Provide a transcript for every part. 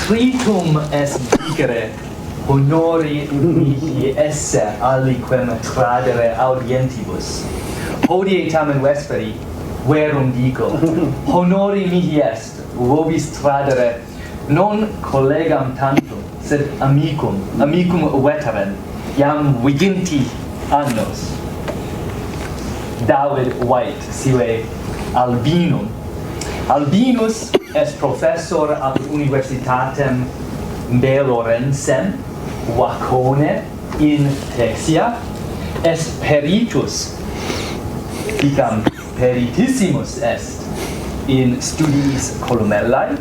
tritum est dicere honori mihi esse aliquem tradere audientibus. Hodie tamen vesperi verum dico, honori mihi est, vobis tradere non collegam tantum, sed amicum veteren, iam viginti annos. David White, sive Albinum. Albinus est professor apud universitatem Baylorensem, vacone in Texia, est peritus, dicam peritissimus est in studiis columellae,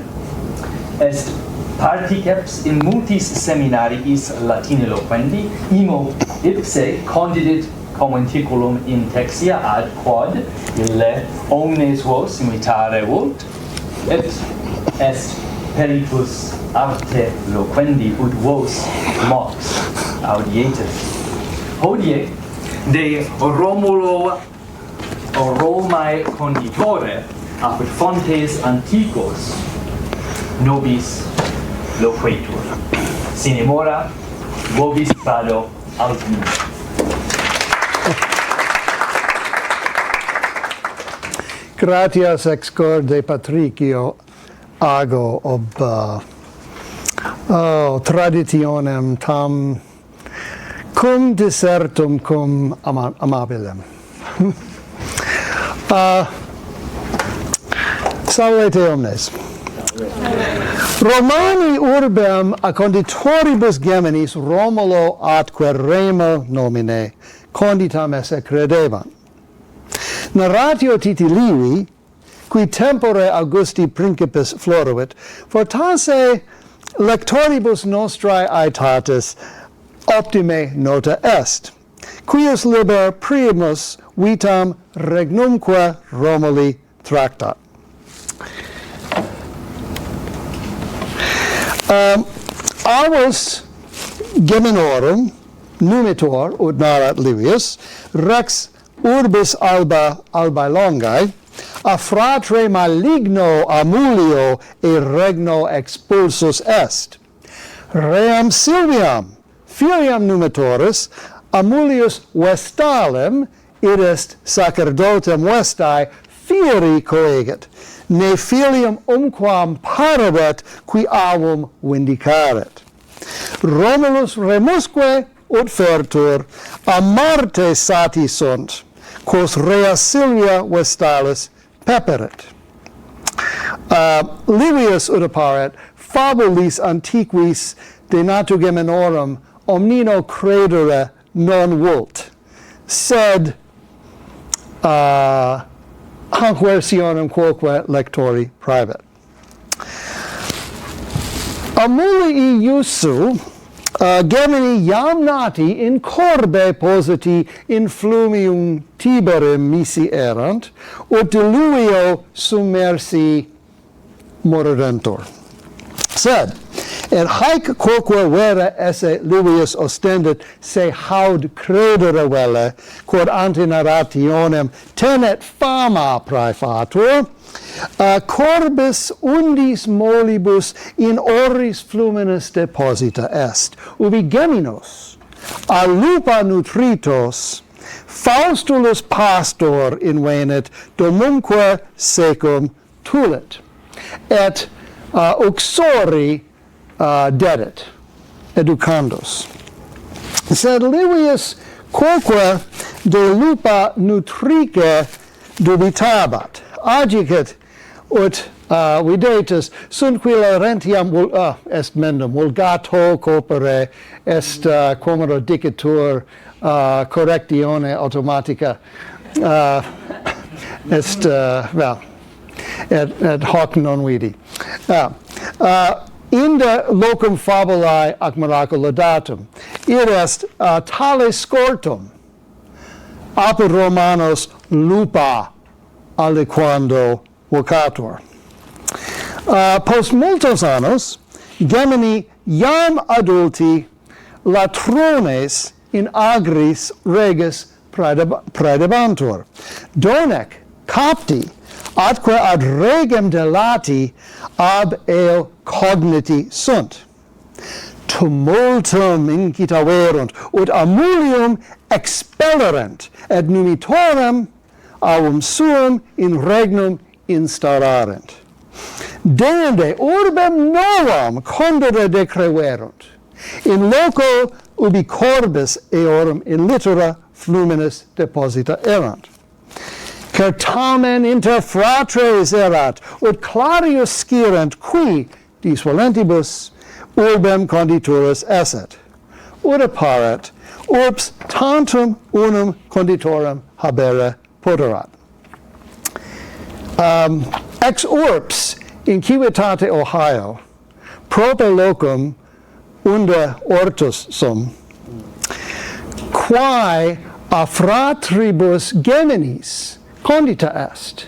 est particeps in multis seminariis latine loquendi, imo ipse condidit commenticulum in Texia ad quod ille omnes vos imitare vult, et est peritus arte loquendi ut vos mox audietis. Hodie de Romulo Romae conditore apud fontes antiquos nobis loquetur. Sine mora vobis vado altum. Gratias ex cor de Patricio ago ob traditionem tam cum dissertum cum amabilem. Salvete omnes. Romani urbem a conditoribus geminis Romulo atque Remo nomine conditam esse credebant. Narratio titilivi, qui tempore Augusti principis floruit, fortasse lectoribus nostrae aetatis optime nota est, quius liber primus vitam regnumque Romuli tractat. Avus geminorum numitor, ut narrat Livius, rex urbis albae longae, a fratre maligno Amulio e regno expulsus est. Ream Silviam, filiam numitoris, Amulius Vestalem, id est sacerdotem Vestae, fieri coegit, ne filium umquam parabet qui avum vindicaret. Romulus remusque ut fertur, a Marte sati sunt, quos rea Silvia Vestalis peperet. Livius ut apparet, fabulis antiquis de natu geminorum omnino credere non vult, sed hanc versionem quoque lectori praebit. Amulii iussu gemini iam nati in corbe positi in flumium Tiberim misi erant, ut diluvio submersi morirentur. Sed, et haec quoque vera esse Livius ostendit se haud credere velle, quod ante narrationem tenet fama praefatur, corbis undis molibus in oris fluminis deposita est, ubi geminos, a lupa nutritos, Faustulus pastor invenit domumque secum tulit, et uxori dedit, educandos. Sed Livius quoque de lupa nutrice dubitabat, agicet ut videtus sunt qui larentiam est mendum vulgato corpore est quomodo dicitur correctione automatica est et hoc non vidi. Inde locum fabulae ac miracula datum, id est tale scortum apud Romanos lupa aliquando vocator. Post multos annos, gemini iam adulti latrones in agris regis praedebantur. Donec capti, atque ad regem delati ab eo cogniti sunt. Tumultum incitaverunt, ut amulium expellerent, et numitorem avum suum in regnum instaurarent. Deinde urbem novam condere decreverunt, in loco ubi corbis eorum in littera fluminis deposita erant. Certamen inter fratres erat, ut clarius scirent qui, disvolentibus, urbem conditurus esset. Ut apparet, urbs tantum unum conditorem habere poterat. Ex urbs in civitate Ohio, proper locum unde ortus sum, quae a fratribus geminis condita est,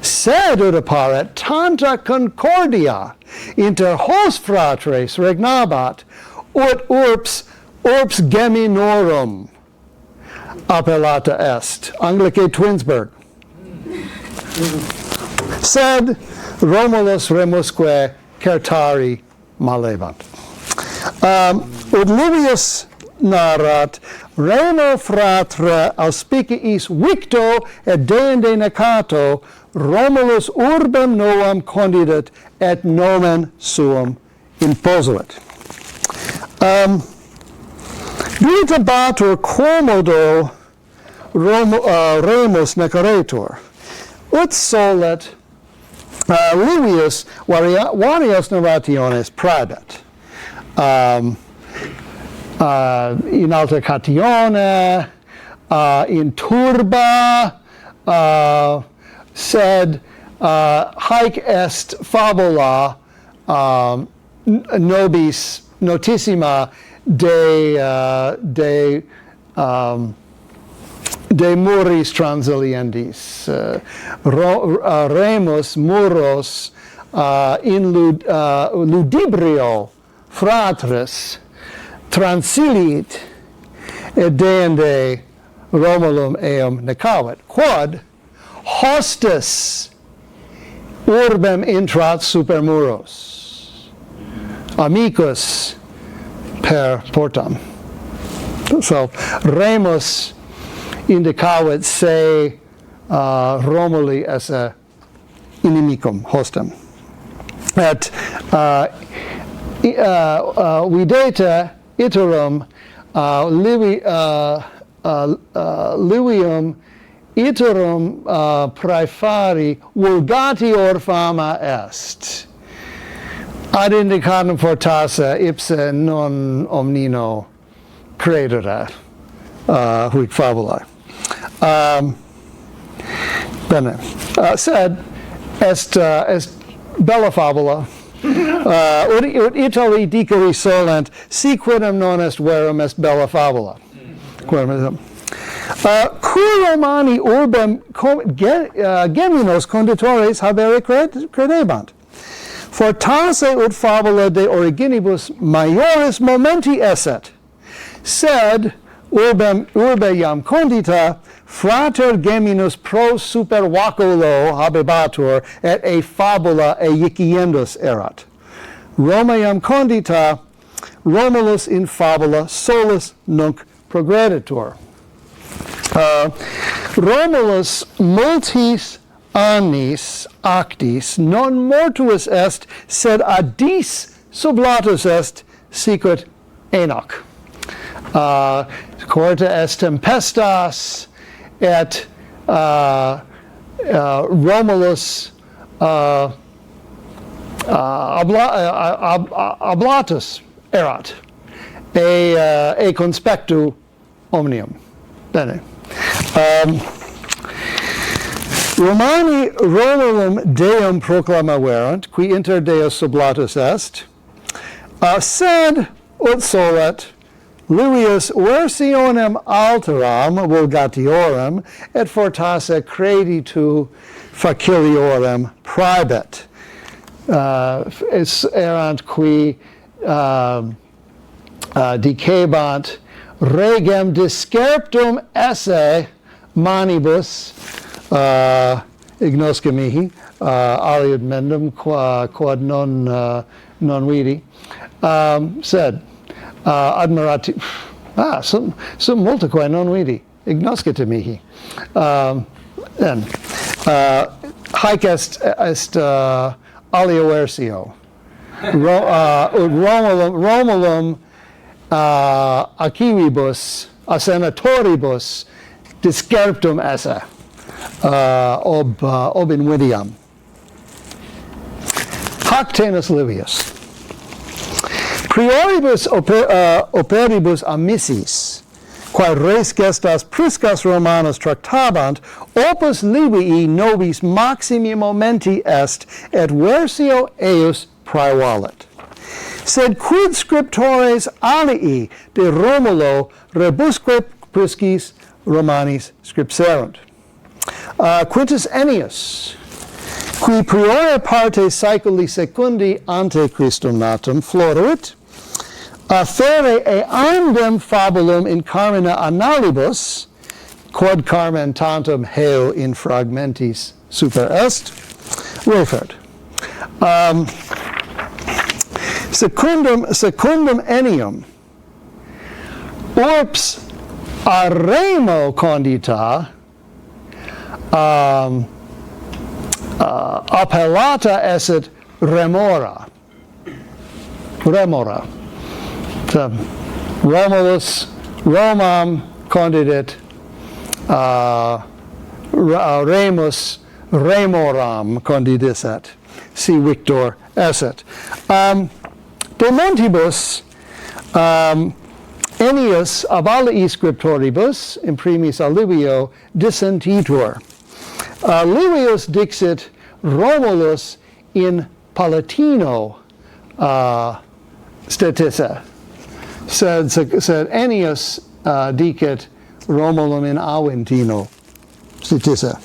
sed ut apparet tanta concordia inter hos fratres regnabat, ut urbs geminorum appellata est. Anglicae Twinsburg. Sed Romulus remusque certari malebant. Ut Livius narrat, Reno fratre auspiciis victo et deinde necato, Romulus urbem novam condidit et nomen suum imposuit. Dubitabatur quomodo Remus necaretur, ut solet Livius varias narrationes praebat. In altercatione, in turba, sed haec est fabula nobis notissima de muris transiliendis. Remus muros in ludibrio fratris transiliit, et deinde Romulum eum necavit, quod hostis urbem intrat super muros, amicus per portam. So Remus indicavit se Romuli esse inimicum hostem. Et videte iterum Livium iterum praefari vulgatior fama est. Ad indicatum fortasse ipse non omnino credere huic fabulae. Bene. Sed est bella fabula. Ut Itali dicere solent, si quidem non est verum est bella fabula. Cui Romani urbem geminos conditores habere credebant. Fortasse ut fabula de originibus maioris momenti esset, sed urbe iam condita frater geminus pro super vaculo habebatur, et e fabula eiciendus erat. Roma iam condita, Romulus in fabula solus nunc progreditur. Romulus multis annis actis non mortuus est, sed addis sublatus est, sicut Enoch. Corta est tempestas, et Romulus ablatus erat, e conspectu omnium. Bene. Romani Romulum Deum proclamaverunt, qui inter Deus sublatus est, sed ut solet Livius versionem alteram vulgatiorem et fortasse creditu faciliorem praebit. Erant qui dicebant regem discerptum esse manibus ignosce mihi aliud mendum quod non vidi, sed admirati, sum multaque non vidi, ignoscite mihi. Then, haec est alio versio. Romulum acivibus, a senatoribus, discerptum esse, ob invidiam. Hac tenus Livius. Prioribus operibus amissis, quae res gestas priscas Romanos tractabant, opus Livii nobis maximi momenti est, et versio eius praevalet. Sed quid scriptores alii de Romulo rebusque priscis Romanis scripserunt. Quintus Ennius, qui priore parte saeculi secundi ante Christum natum floruit, afere eandem fabulum in carmina annalibus, quod carmen tantum heu in fragmentis super est, referred. Secundum Ennium, urbs a remo condita, appellata esset remora. Romulus Romam condidit, Remus Remoram condidisset. Si Victor esset. De mentibus Ennius ab alii scriptoribus imprimis a Livio dissentitur. Livius dixit Romulus in Palatino statissa. Sed Ennius dicit Romulum in Aventino statissa.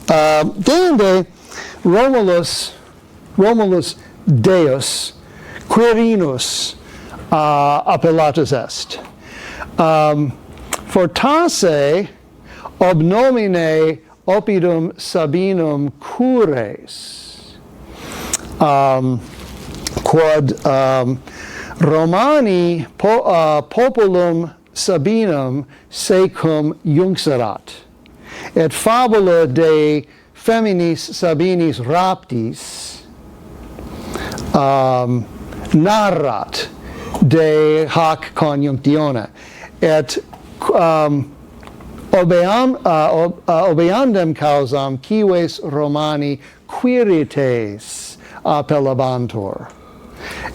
Deinde Romulus Deus Quirinus appellatus est. Fortasse ob nomine oppidum Sabinum cures, quod Romani populum Sabinum secum junxerat, et fabula de feminis Sabinis raptis narrat de hac conjunctione, et obeandem causam cives Romani quirites appellabantur,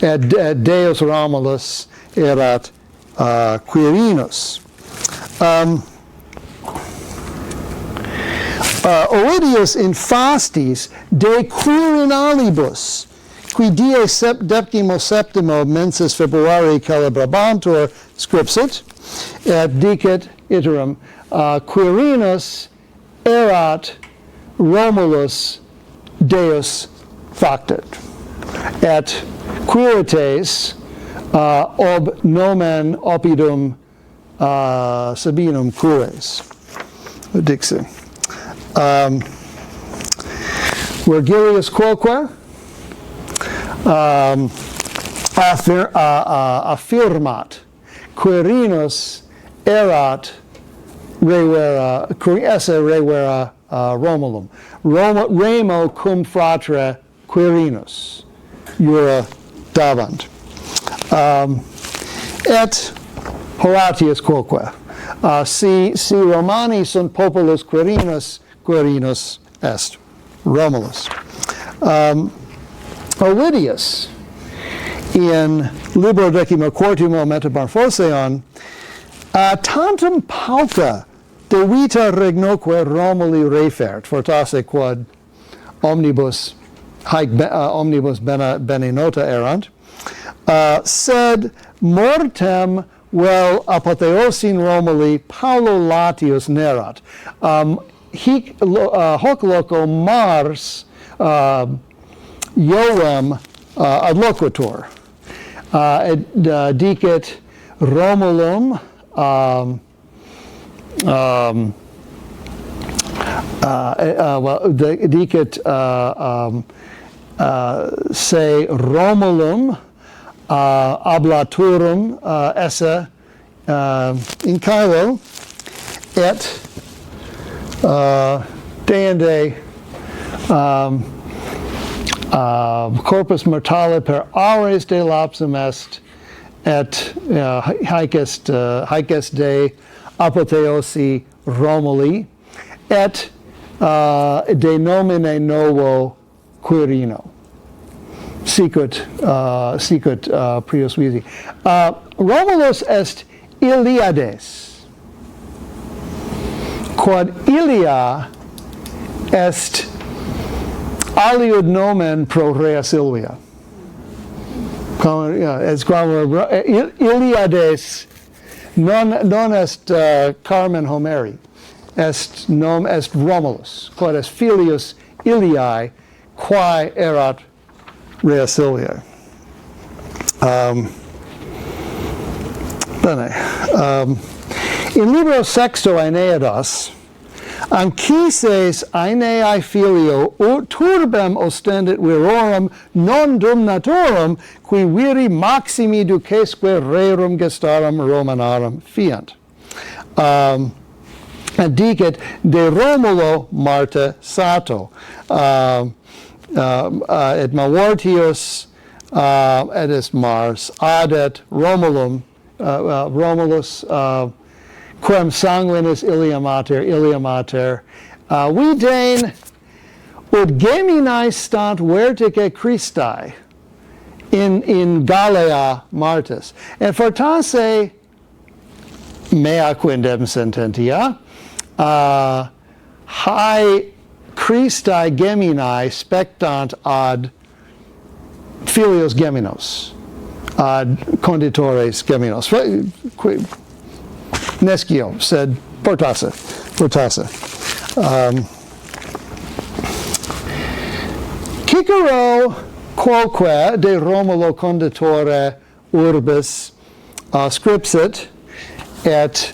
et Deus Romulus erat Quirinus. Ovidius in fastis de Quirinalibus, qui die decimo septimo mensis Februari celebrabantur scripsit, et dicit iterum, Quirinus erat Romulus Deus factit, et quirites ob nomen oppidum Sabinum cures. Dixi. Virgilius quoque affirmat Quirinus erat revera Romulum. Remo cum fratre Quirinus jura davant. Et Horatius quoque si Romani sunt populus Quirinus, Quirinus est Romulus. Ovidius in Libro XIV Metamorphoseon tantum pauca de vita regnoque Romuli refert, fortasse quod omnibus bene nota erant, sed mortem vel apotheosin Romuli Paulo Latius nerat. Hoc loco Mars Joem adloquator, dicit Romulum dicit se Romulum ablaturum esse in Cairo et deinde corpus mortale per aures de lapsum est et haec est de apotheosi Romuli et de nomine novo Quirino. Sicut prius visi. Romulus est Iliades, quod Ilia est aliud nomen pro rea Silvia. Iliades non est Carmen Homeri, est Romulus, quod est filius Iliae, quae erat rea Silvia. In libro sexto Aeneadas, Anchises Aeneae filio turbem ostendit virorum non dum naturum, qui viri maximi ducesque rerum gestarum Romanarum fiant. Dicit de Romulo Marte Sato, et Mavortius et est Mars, adet Romulum, Romulus quem sanguinis Ilia mater, videin ut geminae stant vertice Christi in Gallia Martis, et fortasse mea quindem sententia, hae Christi geminae spectant ad filios geminos, ad conditores geminos. Nescio, sed portasse. Cicero quoque de Romulo conditore urbis scripsit, et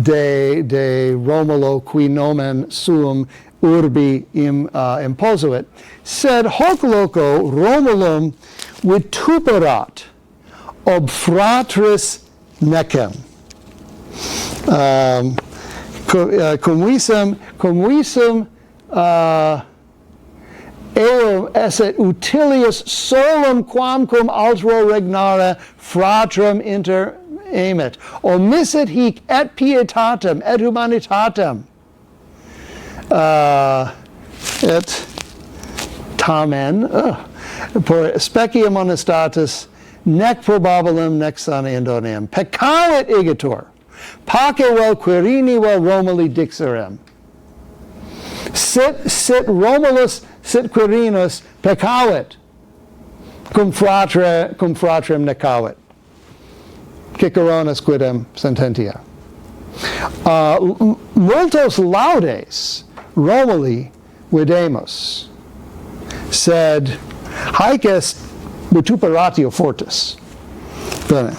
de Romulo qui nomen suum urbi imposuit, sed hoc loco Romulum vituperat ob fratris necem. Cum visum eum esset utilius solum quamcum altro regnare fratrum inter emet. Omissit hic et pietatem et humanitatem et tamen por speciem honestatis nec probabilem nec sana indonium peccavit igitur, pace vel Quirini vel Romuli dixerem. Sit Romulus, sit Quirinus peccavit, cum fratrem necavit. Ciceronis quidem sententia. Multos laudes Romuli videmus, sed haec est vituperatio fortis. Bene.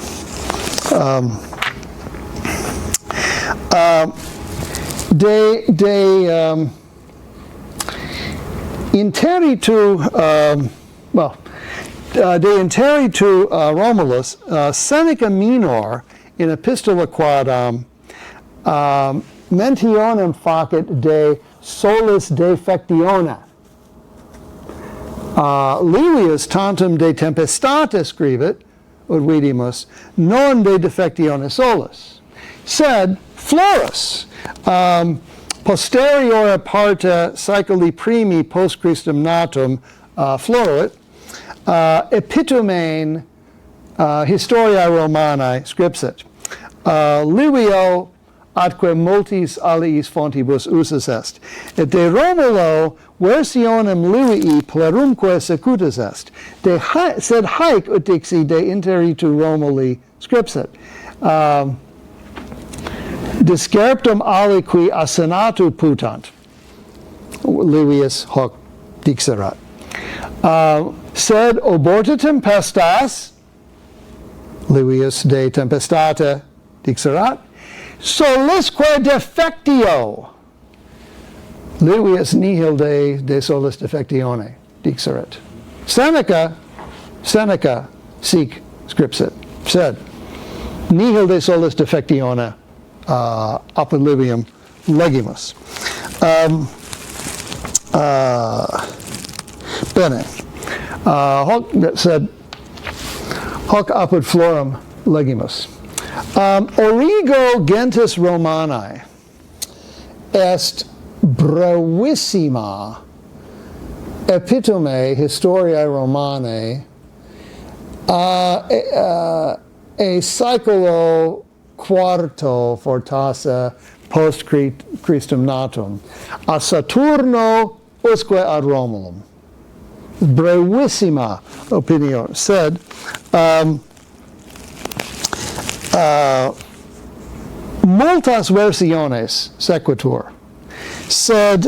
De interitu Romulus, Seneca minor in epistola quadam mentionem facit de solis defectione. Livius tantum de tempestate scribit, ut vidimus, non de defectione solus. Sed Florus, posterior parte saeculi primi post Christum natum floruit, epitomen historiae Romanae scripsit. Livio atque multis aliis fontibus usus est. Et de Romulo versionem Livii plerumque secutus est. Sed haec ut dixi de interitu Romuli scripsit. Discerptum aliqui a senatu putant. Livius hoc dixerat. Sed oborta tempestas, Livius de tempestate dixerat, solisque defectio Livius nihil de solis defectione dixerit. Seneca sic scripsit, said, nihil de solis defectione apud Livium legimus. Bene. Hoc said, hoc apud florum legimus. Origo gentis Romanae est brevissima epitome historiae Romanae a saeculo quarto fortasse post Christum natum a Saturno usque ad Romulum. Brevissima opinion, said multas versiones sequitur, sed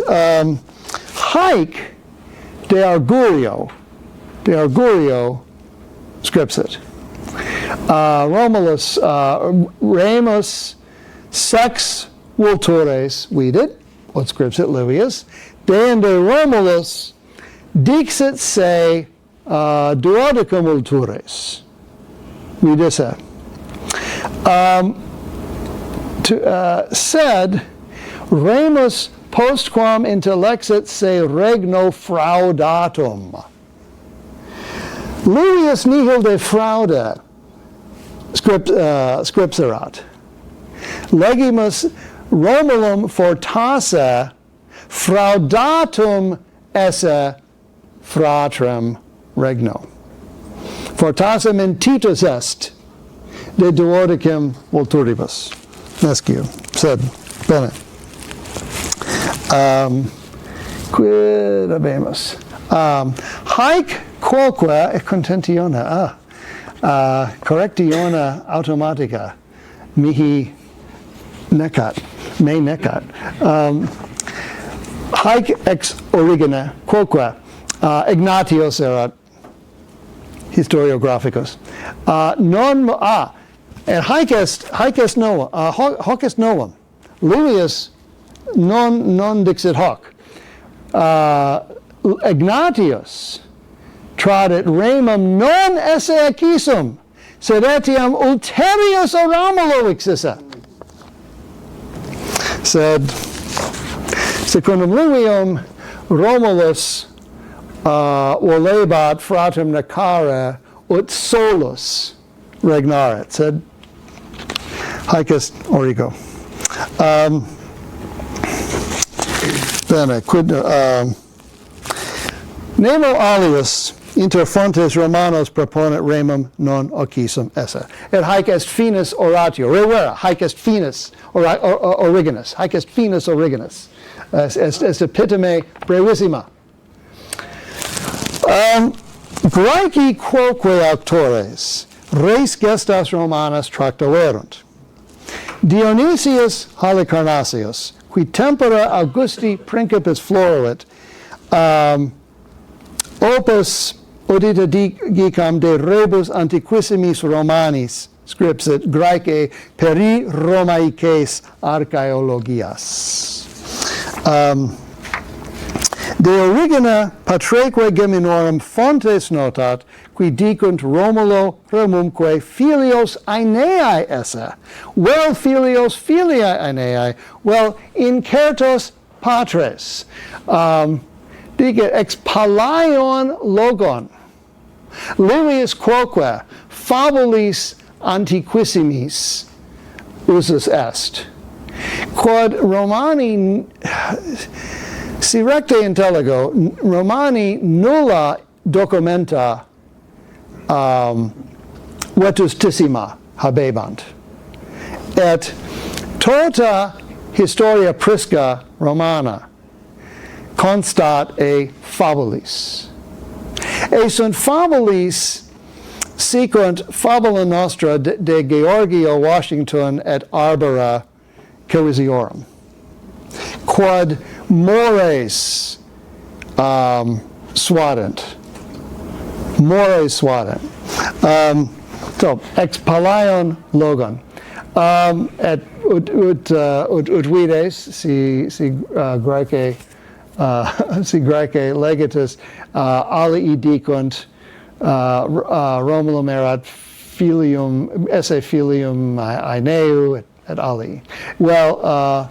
haec de argurio scripsit. Romulus Remus sex vultures vidit, what scripsit Livius, deinde Romulus dixit se duodecum vultures vidisse. Said Remus postquam intellexit se regno fraudatum. Livius nihil de fraude scripserat. Legimus Romulum fortasse fraudatum esse fratrem regno. Fortasse mentitus est de duodecim vulturibus. Nescio, sed, bene. Quid habemus? Haec quoque contentione, correctione automatica, mihi necat, me necat. Haec ex origine quoque Ignatius erat historiographicus. And haec est novum. Hoc est novum. Livius non dixit hoc. Ignatius tradet remum non esse accisum, sed etiam ulterius a Romulo vixisse. Sed secundum Livium Romulus volebat fratrem necare ut solus regnaret, sed haec est origo. Bene, quid nemo alius inter fontes Romanos proponent remum non occisum esse. Et haec est finis oratio. Revera, haec est finis originus. Haec est finis originus. Est epitome brevissima. Graeci quoque auctores res gestas Romanas tractaverunt. Dionysius Halicarnassius, qui tempora Augusti principis floruit, opus audita dicam de rebus antiquissimis Romanis scripsit Graece peri Romaices archaeologias. De origine patraeque geminorum fontes notat, qui dicunt Romulo Romumque filios Aeneae esse. Vel filios filiae Aeneae, vel incertos patres. Dicit ex palaion logon. Livius quoque fabulis antiquissimis usus est. Quod Romani, si recte intelligo, Romani nulla documenta vetustissima habebant. Et tota historia prisca Romana constat e fabulis. E sunt fabulis sequent fabula nostra de Georgio Washington et Arbora Carisiorum. Quod mores suadent. Mores suadent. So, ex palaion logon. Et ut vides, si Graece Graece legatus alii dicunt Romulum erat filium esse filium aeneu et alii. Well,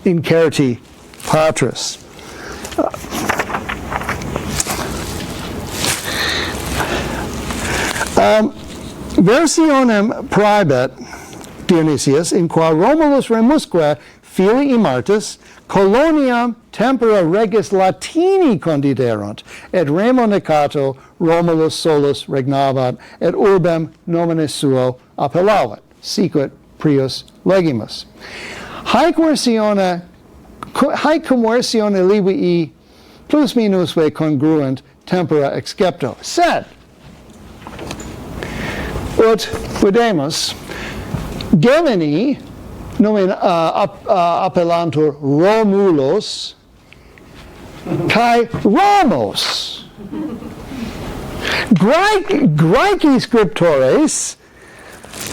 incerti patris. Versionem praebit Dionysius in qua Romulus remusque filii imartis coloniam tempora regis Latini conditerunt, et remo necato Romulus solus regnabat, et urbem nomine suo appellavit, sicut prius legimus. Haec cum versione livii plus minusve congruent tempora excepto, sed ut videmus Gemini nomen appellantur Romulus kai Romos. Graeci scriptores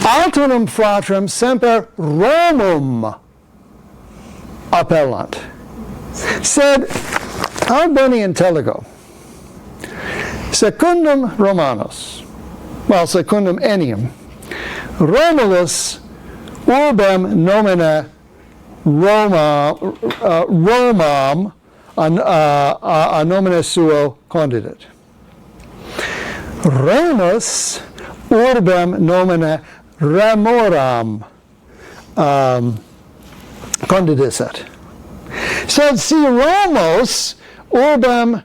alternum fratrem semper Romum appellant. Sed ad bene intelligo secundum Romanos, well, secundum Ennium, Romulus urbem nomine Romam a nomine suo condidit. Remus urbem nomine Remoram condidisset. Sed si Romos urbem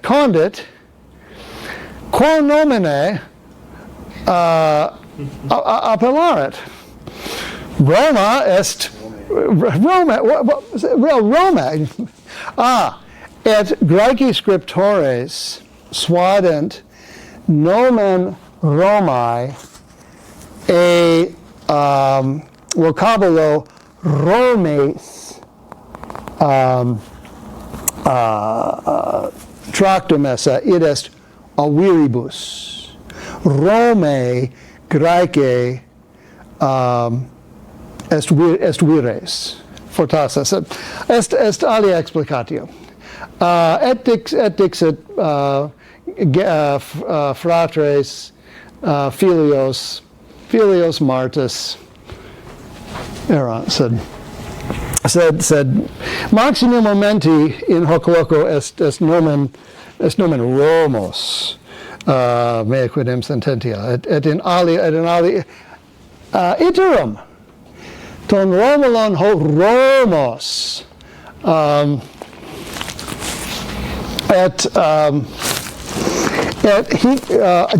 condit, quo nomine appellaret. Roma est Roma et Graeci scriptores suadent nomen Romae e vocabulo Romes tractum esse, id est aviribus. Romae Graece est vires, fortasse, est alia explicatio. Et dixit fratres filios Martis erant, sed maximum momenti in hoc loco est nomen Romos, mea quidem sententia, et in alia iterum ton Romulon ho Romos et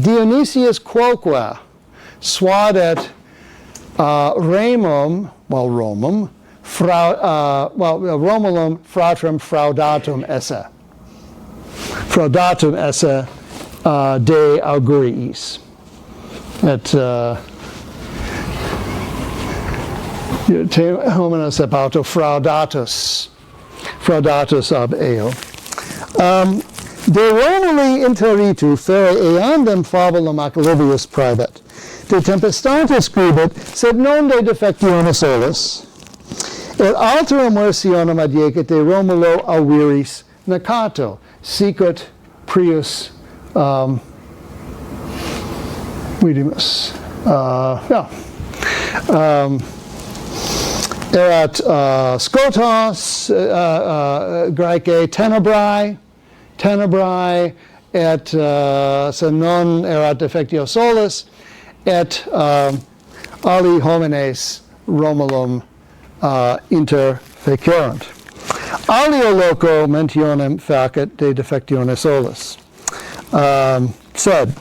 Dionysius quoque suadet Romulum Romulum fratrem fraudatum esse de auguriis, et hominis appauto fraudatus ab eo. De Romuli interitu fere eandem fabulum ac Livius praebit. De tempestante scribit, sed non de defectione solus, et alterum versionem adiecit de Romulo aviris necato, sicut prius vidimus. Erat scotos, Graece tenebrae, et se non erat defectio solus, et ali homines Romulum interfecurant. Alio loco mentionem facet de defectione solus. Sed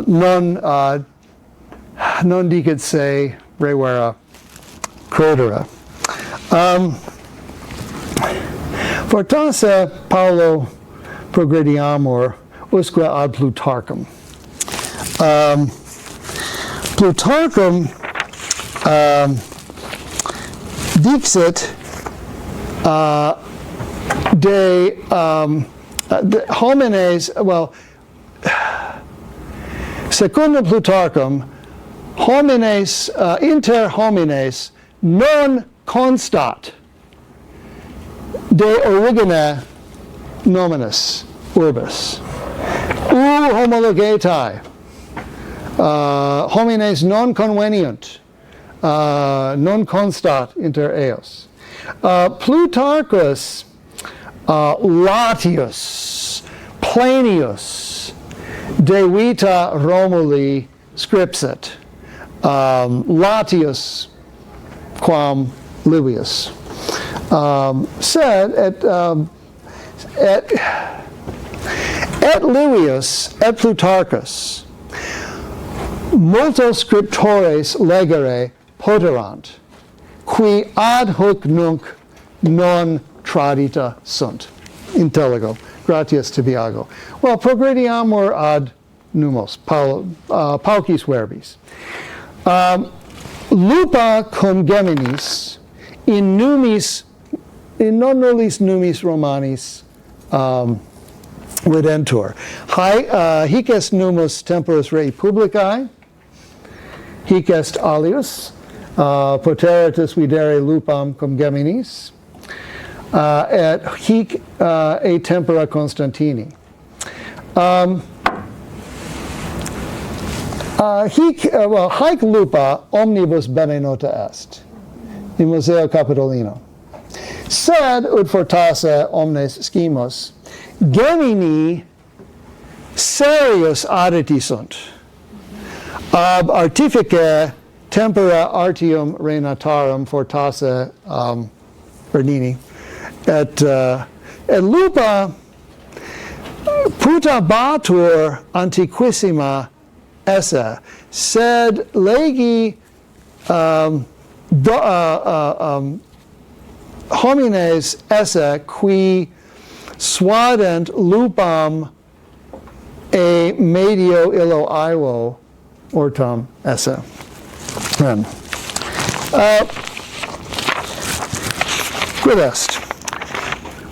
non dicit se revera credere. Fortasse Paulo progrediamur usque ad Plutarchum. Plutarchum dixit de homines, well, secundum Plutarchum, homines, inter homines non constat de origine nominis urbis. Homologaetae, homines non conveniunt, non constat inter eos. Plutarchus, Latius, Plinius, de vita Romuli scripsit. Latius quam Livius said et Livius et Plutarchus multos scriptores legere poterant, qui ad hoc nunc non tradita sunt. Intelligo, gratias tibiago. Well, progrediamur ad numos, paucis verbis. Lupa cum geminis in non nullis numis Romanis redentur. Hic est numus temporis rei publicae, hic est alius, poteritus videre lupam cum geminis, et hic e tempora Constantini. Haec lupa omnibus bene nota est, in Museo Capitolino. Sed, ut fortasse omnes scimus, gemini serius additi sunt, ab artifice tempora artium renatarum fortasse Bernini, et lupa putabatur antiquissima esse, sed legi homines esse qui suadent lupam e medio illo aevo ortam esse. Ren. Quid est?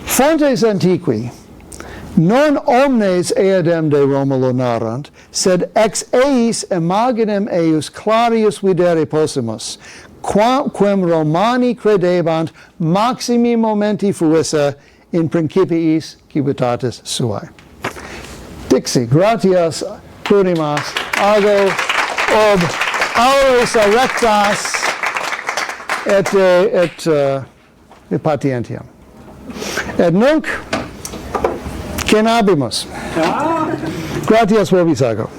Fontes antiqui non omnes eadem de Romulo narrant, sed ex eis imaginem eius clarius videre possimus, quem Romani credebant maximi momenti fuisse in principiis civitatis suae. Dixi, gratias plurimas ago ob auris erectas et patientiam. Et nunc cenabimus. Gratias vobis ago.